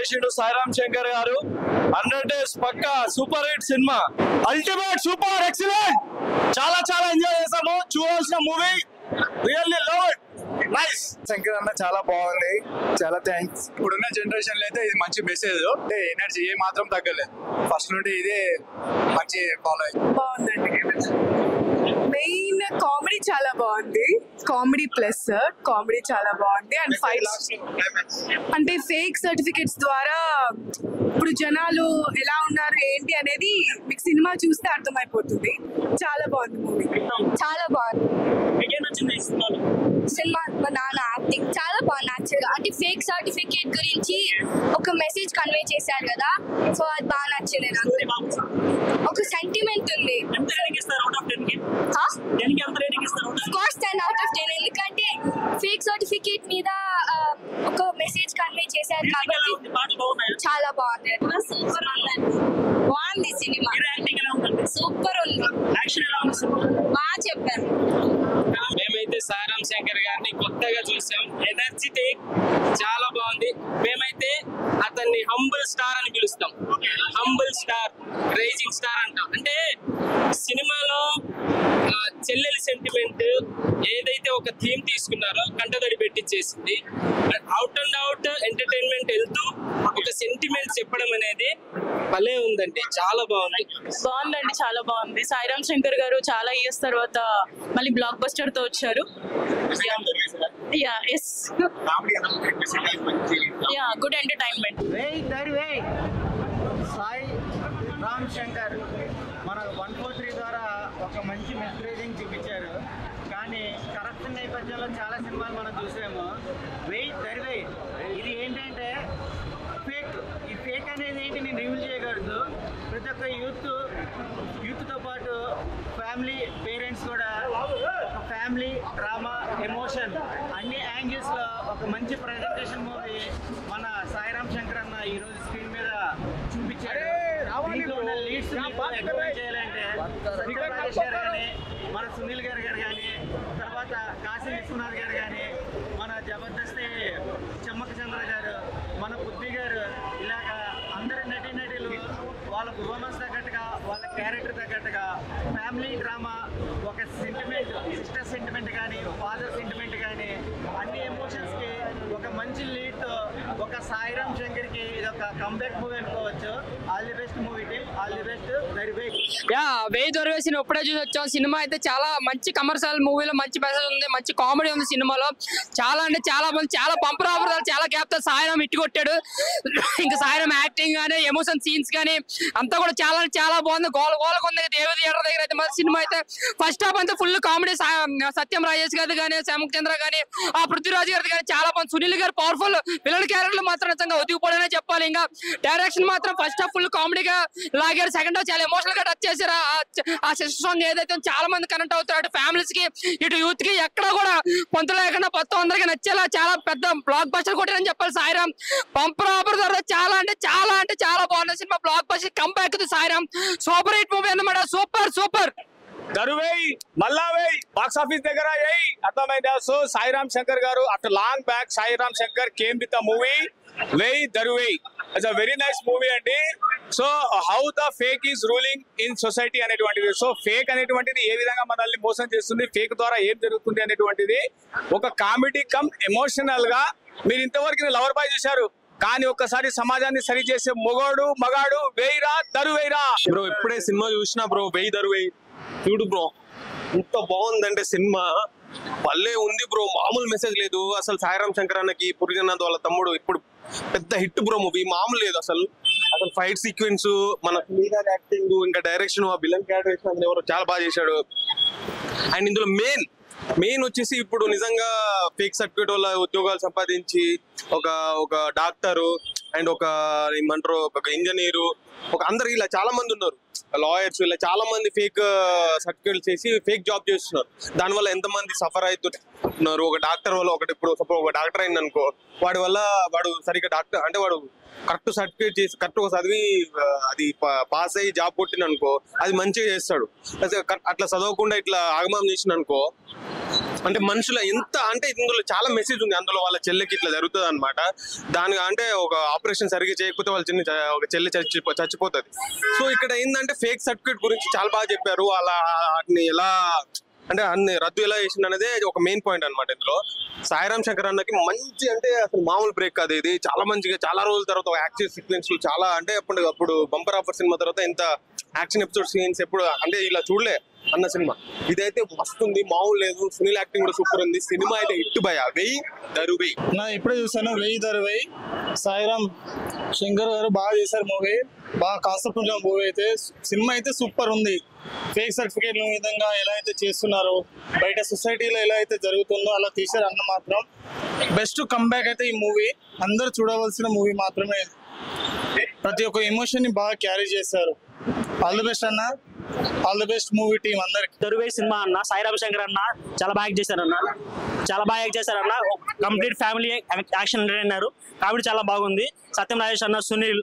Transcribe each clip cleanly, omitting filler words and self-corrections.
చేసిండు సాయిరామ్ శంకర్ గారు. 100 days పక్కా super hit cinema, ultimate super excellent. చాలా చాలా ఎంజాయ్ చేసాము. చూడాల్సిన movie, really love it. Nice. Shankar అన్న చాలా బాగుంది, చాలా థ్యాంక్స్. ఇప్పుడున్న జనరేషన్ లో అయితే ఇది మంచి మెసేజ్, అంటే ఎనర్జీ ఏ మాత్రం తగ్గలేదు. ఫస్ట్ నుండి ఇదే మంచి ఫాలో అయ్యింది. బాగుందండి. మెయిన్ కామెడీ చాలా బాగుంది, కామెడీ ప్లస్ కామెడీ చాలా బాగుంది. అండ్ ఫైట్స్ అంటే ఫేక్ సర్టిఫికెట్స్ ద్వారా ఇప్పుడు జనాలు ఎలా ఉన్నారు ఏంటి అనేది మీకు సినిమా చూస్తే అర్థమైపోతుంది. చాలా బాగుంది మూవీ, చాలా బాగుంది సినిమా. మా నాన్న యాక్టింగ్ చాలా బాగుంది యాక్చువల్ గా. అంటే ఫేక్ సర్టిఫికేట్ గురించి ఒక మెసేజ్ కన్వే చేశారు కదా, సో అది బాగా నచ్చింది నాకు. ఒక సెంటిమెంట్ ఉంది. Course 10 out of 10. ఎందుకంటే ఫేక్ సర్టిఫికేట్ మీద ఒక మెసేజ్ కన్వే చేశారు కాబట్టి చాలా బాగుంది. సూపర్ ఉందండి, బాగుంది సినిమా, సూపర్ ఉంది, బాగా చెప్పారు. మేమైతే సాయిరామ్ శంకర్ గారిని కొత్తగా చూసాం. ఎనర్జిటిక్, చాలా బాగుంది. మేమైతే అతన్ని హంబుల్ స్టార్ అని పిలుస్తాం. హంబుల్ స్టార్, రైజింగ్ స్టార్ అంటాం. అంటే సినిమాలో చెల్లెలి సెంటిమెంట్ ఏదైతే ఒక థీమ్ తీసుకున్నారో కంటదడి పెట్టించేసింది. అవుట్ అండ్ అవుట్ ఎంటర్టైన్మెంట్ వెళ్తూ ఒక సెంటిమెంట్ చెప్పడం అనేది భలే ఉందండి. చాలా బాగుంది. బాగుందండి, చాలా బాగుంది. సాయిరామ్ శంకర్ గారు చాలా ఇయర్స్ తర్వాత మళ్ళీ బ్లాక్ బస్టర్ తో వచ్చారు. Good entertainment. సాయి రామ్ శంకర్ మన 143 ద్వారా ఒక మంచి మెసేజింగ్ చూపించారు. కానీ కరప్షన్ నేపథ్యంలో చాలా సినిమాలు మనం చూసాము. వెయ్యి ఇది ఏంటంటే ఫేక్. ఈ ఫేక్ అనేది ఏంటి నేను రివీల్ చేయకూడదు. ప్రతి ఒక్క యూత్తో పాటు ఫ్యామిలీ, పేరెంట్స్ కూడా ఒక ఫ్యామిలీ డ్రామా, ఎమోషన్ అన్ని యాంగిల్స్లో ఒక మంచి ప్రజెంటేషన్ మూవీ మన సాయిరామ్ శంకర్ అన్న ఈరోజు స్క్రీన్ మీద చూపించారు. లీడ్స్ చేయాలంటే రాజేష్ గారు కానీ, మన సునీల్ గారు కానీ, తర్వాత కాశీ విశ్వనాథ్ గారు కానీ, మన జబర్దస్త్ చెమ్మక చంద్ర గారు, మన బుద్ధి గారు, ఇలాగ అందరి నటీనటులు వాళ్ళ పర్ఫార్మెన్స్ తగ్గట్టుగా, వాళ్ళ క్యారెక్టర్ తగ్గట్టుగా ఫ్యామిలీ డ్రామా, ఒక సెంటిమెంట్, సిస్టర్ సెంటిమెంట్ కానీ, ఫాదర్ సెంటిమెంట్ కానీ, అన్ని ఎమోషన్స్కి ఒక మంచి లీడ్తో ఒక సాయిరామ్ శంకర్కి ఇది ఒక కంబ్యాక్ మూవీ అనుకోవచ్చు. All the best movie team, all the best. వెయ్యి దొరవేసిన ఇప్పుడే చూసి వచ్చాం. సినిమా అయితే చాలా మంచి కమర్షియల్ మూవీలో మంచి మెసేజ్ ఉంది, మంచి కామెడీ ఉంది సినిమాలో. చాలా అంటే చాలా మంది, చాలా బంపర్ ఆఫర్, చాలా గ్యాప్ తో సాయిరామ్ ఇట్టు కొట్టాడు. ఇంకా సాయిరామ్ యాక్టింగ్ కానీ, ఎమోషన్ సీన్స్ కానీ అంతా కూడా చాలా చాలా బాగుంది. గోల ఉంది. దేవి థియేటర్ దగ్గర అయితే మరి సినిమా అయితే ఫస్ట్ హాఫ్ అంతా ఫుల్ కామెడీ. సత్యం రాజేష్ గారి కానీ, శమక్ చంద్ర కానీ, ఆ పృథ్వీరాజ్ గారి కానీ చాలా బాగుంది. సునీల్ గారు పవర్ఫుల్ విలన్ క్యారెక్టర్లు మాత్రం నిజంగా ఒదిగిపోవడనే చెప్పాలి. ఇంకా డైరెక్షన్ మాత్రం ఫస్ట్ హాఫ్ ఫుల్ కామెడీగా లాగారు. సెకండ్ హాఫ్ చాలా ఎమోషనల్ గా టచ్ చేశారు. ఆ సిస్టర్ సాంగ్ ఏదైతే చాలా మంది కనెక్ట్ అవుతారు. అటు ఫ్యామిలీస్ కి, ఇటు యూత్ కి ఎక్కడ కూడా పొంతు లేకుండా మొత్తం అందరికి నచ్చేలా చాలా పెద్ద బ్లాక్ బస్టర్ కొట్టారని చెప్పాలి. సాయిరామ్ పంపర్ ఆఫర్ ద్వారా చాలా అంటే చాలా బాగుంది cinema. Block buster comeback Sairam super hit movie అన్నమాట. సూపర్. దరువేయ్ మళ్ళా వేయ్ బాక్స్ ఆఫీస్ దగ్గర వేయ్, అర్థమైందా? So Sairam Shankar garu after long back Sairam Shankar came with the movie Veyi Daruvey. It's a very nice movie అండి. So how the fake is ruling in society అనేటువంటిది, so fake అనేటువంటిది ఏ విధంగా మనల్ని మోసం చేస్తుంది, ఫేక్ ద్వారా ఏం జరుగుతుంది అనేటువంటిది ఒక కామెడీ కమ్ ఎమోషనల్ గా. మీరు ఇంతవరకు లవర్ బాయ్ చూశారు, కానీ ఒక్కసారి సమాజాన్ని సరి చేసే మగాడు వేయిరా దరువేయిరా. బ్రో ఇప్పుడే సినిమా చూసినా బ్రో, వెయ్యి దరువేయి చూడు బ్రో, ఇంత బాగుందంటే సినిమా భలే ఉంది బ్రో. మామూలు మెసేజ్ లేదు అసలు. సాయిరామ్ శంకర్ అన్నకి పురిజనాథ్ వాళ్ళ తమ్ముడు ఇప్పుడు పెద్ద హిట్ బ్రో మూవీ, మామూలు లేదు అసలు. ఫైట్ సీక్వెన్స్, మన యాక్టింగ్, ఇంకా డైరెక్షన్, ఆ విలన్ క్యారెక్టర్ ఎవరో చాలా బాగా చేశాడు. అండ్ ఇందులో మెయిన్ వచ్చేసి ఇప్పుడు నిజంగా ఫేక్ సర్టిఫికేట్ వల్ల ఉద్యోగాలు సంపాదించి ఒక డాక్టరు అండ్ ఏమంటారు ఒక ఇంజనీరు, అందరు ఇలా చాలా మంది ఉన్నారు, లాయర్స్, ఇలా చాలా మంది ఫేక్ సర్టిఫికేట్ చేసి ఫేక్ జాబ్ చేస్తున్నారు. దానివల్ల ఎంతమంది సఫర్ అవుతున్నారు. ఒక డాక్టర్ వల్ల ఇప్పుడు ఒక డాక్టర్ అయింది అనుకో, వాడి వల్ల వాడు సరిగ్గా డాక్టర్ అంటే వాడు కరెక్ట్ సర్టిఫికేట్ చేసి కరెక్ట్ చదివి అది పాస్ అయ్యి జాబ్ కొట్టిన అనుకో, అది మంచిగా చేస్తాడు. అట్లా చదవకుండా ఇట్లా ఆగమం చేసిన అనుకో అంటే మనుషుల ఎంత అంటే ఇందులో చాలా మెసేజ్ ఉంది. అందులో వాళ్ళ చెల్లెకి ఇట్లా జరుగుతుంది అనమాట. దాని అంటే ఒక ఆపరేషన్ సరిగ్గా చేయకపోతే వాళ్ళ ఒక చెల్లి చచ్చిపోతుంది. సో ఇక్కడ ఏంటంటే ఫేక్ సర్టిఫికేట్ గురించి చాలా బాగా చెప్పారు. అలా వాటిని ఎలా అంటే అన్ని రద్దు ఎలా చేసింది అనేది ఒక మెయిన్ పాయింట్ అనమాట. ఇందులో సాయిరామ్ శంకర్ అన్నకి మంచి అంటే అసలు మామూలు బ్రేక్ కాదు ఇది. చాలా మంచిగా చాలా రోజుల తర్వాత యాక్షన్ సీక్వెన్స్ చాలా అంటే అప్పుడు బంపర్ ఆఫర్ సినిమా తర్వాత ఇంత యాక్షన్ ఎపిసోడ్ సీన్స్ ఎప్పుడు అంటే ఇలా చూడలే అన్న సినిమా. ఇదైతే మస్తు ఉంది, మామూలు లేదు. సునీల్ యాక్టింగ్ కూడా సూపర్ ఉంది. సినిమా అయితే హిట్ భయ. వెయ్యి దరువై నా ఇప్పుడే చూసాను. వెయ్యి దరువై సాయిరామ్ శంకర్ గారు బాగా చేశారు మూవీ. బాగా కాన్సెప్ట్ ఉన్న మూవీ అయితే. సినిమా అయితే సూపర్ ఉంది. ఫేక్ సర్టిఫికేట్ విధంగా ఎలా అయితే చేస్తున్నారో, బయట సొసైటీలో ఎలా అయితే జరుగుతుందో అలా తీశారు అన్న మాత్రం. బెస్ట్ కంబ్యాక్ అయితే ఈ మూవీ. అందరూ చూడవలసిన మూవీ మాత్రమే. ప్రతి ఒక్క ఎమోషన్ ని బాగా క్యారీ చేశారు. ఆల్ ది బెస్ట్ అన్న. All the best movie team అందరికి. దరువై సినిమా అన్న సాయిరామ్ శంకర్ అన్న చాలా బాగా యాక్ట్ చేశారన్న. చాలా బాగా యాక్ట్ చేశారన్న. Complete family action entertainer. Comedy చాలా బాగుంది. సత్యం రాజేష్ అన్న, సునీల్,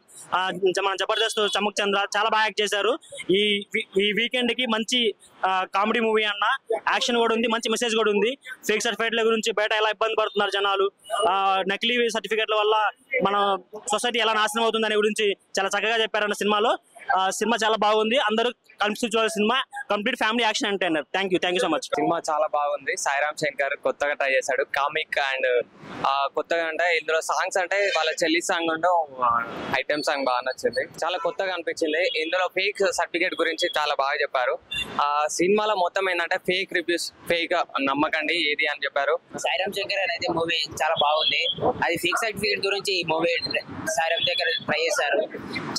మన జబర్దస్త్ చమక్ చంద్ర చాలా బాగా యాక్ట్ చేశారు. ఈ వీకెండ్ కి మంచి కామెడీ మూవీ అన్న. యాక్షన్ కూడా ఉంది, మంచి మెసేజ్ కూడా ఉంది. ఫేక్ సర్టిఫికేట్ల గురించి బయట ఎలా ఇబ్బంది పడుతున్నారు జనాలు, నకిలీ సర్టిఫికేట్ల వల్ల మన సొసైటీ ఎలా నాశనం అవుతుంది అనే గురించి చాలా చక్కగా చెప్పారన్న సినిమాలో. సినిమా చాలా బాగుంది. అందరూ కలిసి చూడాల్సిన cinema. Complete family action entertainer. Thank you so much. Cinema చాలా బాగుంది. సాయిరామ్ శంకర్ కొత్తగా ట్రై చేశాడు. కామిక్ అండ్ కొత్తగా అంటే ఇందులో సాంగ్స్ అంటే వాళ్ళ చెల్లి సాంగ్ ఉంటూ ఐటమ్ సాంగ్ బాగా నచ్చింది. చాలా కొత్తగా అనిపించింది. ఇందులో ఫేక్ సర్టిఫికేట్ గురించి చాలా బాగా చెప్పారు. సినిమాలో మొత్తం ఏంటంటే ఫేక్ రివ్యూస్, ఫేక్ నమ్మకండి ఏది అని చెప్పారు. సాయిరామ్ శంకర్ అనేది మూవీ చాలా బాగుంది. అది ఫేక్ సర్టిఫికేట్ గురించి ఈ మూవీ సాయిరామ్ శంకర్ ట్రై చేశారు.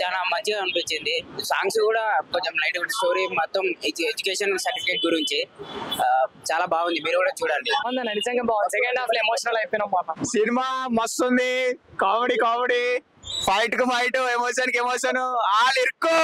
చాలా మంచిగా అనిపించింది. సాంగ్స్ కూడా కొంచెం లైట్ స్టోరీ మొత్తం ఎడ్యుకేషన్ సర్టిఫికేట్ గురించి చాలా బాగుంది. మీరు కూడా చూడండి. నిజంగా బాగుంది. సెకండ్ హాఫ్ లో ఎమోషనల్ అయిపోయినాం. సినిమా మస్తు ఉంది. కామెడీ ఫైట్ కు ఫైట్, ఎమోషన్ కి ఎమోషన్, ఆల్ ఇరుకు.